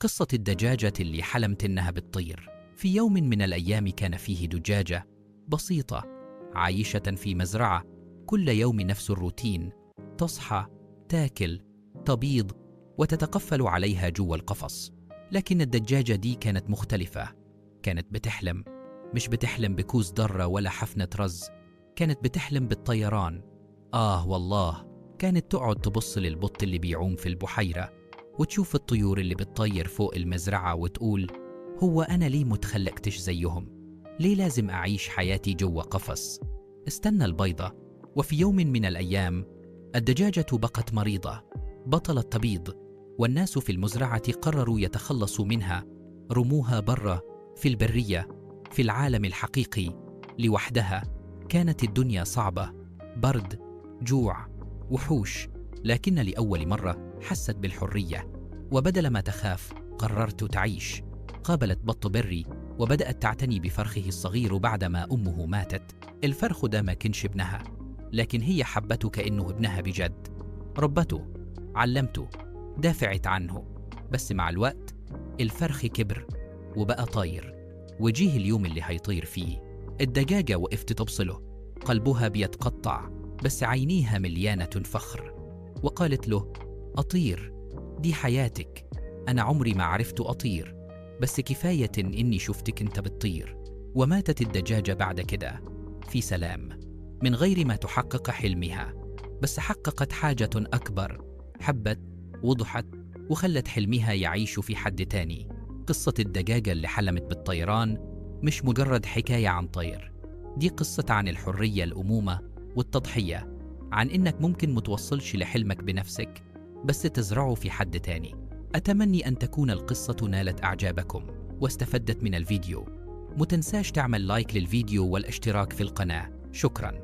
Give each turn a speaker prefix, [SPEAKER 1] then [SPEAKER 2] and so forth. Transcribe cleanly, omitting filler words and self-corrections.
[SPEAKER 1] قصة الدجاجة اللي حلمت إنها بتطير. في يوم من الأيام كان فيه دجاجة بسيطة عايشة في مزرعة. كل يوم نفس الروتين، تصحى، تاكل، تبيض، وتتقفل عليها جوا القفص. لكن الدجاجة دي كانت مختلفة. كانت بتحلم، مش بتحلم بكوز ذرة ولا حفنة رز، كانت بتحلم بالطيران. والله كانت تقعد تبص للبط اللي بيعوم في البحيرة، وتشوف الطيور اللي بتطير فوق المزرعة وتقول: هو أنا ليه متخلقتش زيهم؟ ليه لازم أعيش حياتي جوا قفص؟ استنى البيضة. وفي يوم من الأيام الدجاجة بقت مريضة، بطلت تبيض، والناس في المزرعة قرروا يتخلصوا منها. رموها برا في البرية، في العالم الحقيقي، لوحدها. كانت الدنيا صعبة، برد، جوع، وحوش، لكن لأول مرة حست بالحرية. وبدل ما تخاف قررت تعيش. قابلت بط بري وبدأت تعتني بفرخه الصغير بعدما أمه ماتت. الفرخ ده ما كانش ابنها، لكن هي حبته كأنه ابنها بجد. ربته، علمته، دافعت عنه. بس مع الوقت الفرخ كبر وبقى طاير، وجيه اليوم اللي هيطير فيه. الدجاجة وقفت تبصله، قلبها بيتقطع بس عينيها مليانة فخر. وقالت له: أطير، دي حياتك. أنا عمري ما عرفت أطير، بس كفاية إني شفتك أنت بتطير. وماتت الدجاجة بعد كده في سلام، من غير ما تحقق حلمها، بس حققت حاجة أكبر. حبت، وضحت، وخلت حلمها يعيش في حد تاني. قصة الدجاجة اللي حلمت بالطيران مش مجرد حكاية عن طير، دي قصة عن الحرية، الأمومة، والتضحية، عن إنك ممكن متوصلش لحلمك بنفسك، بس تزرعه في حد تاني. أتمنى أن تكون القصة نالت أعجابكم واستفدت من الفيديو. متنساش تعمل لايك للفيديو والاشتراك في القناة. شكراً.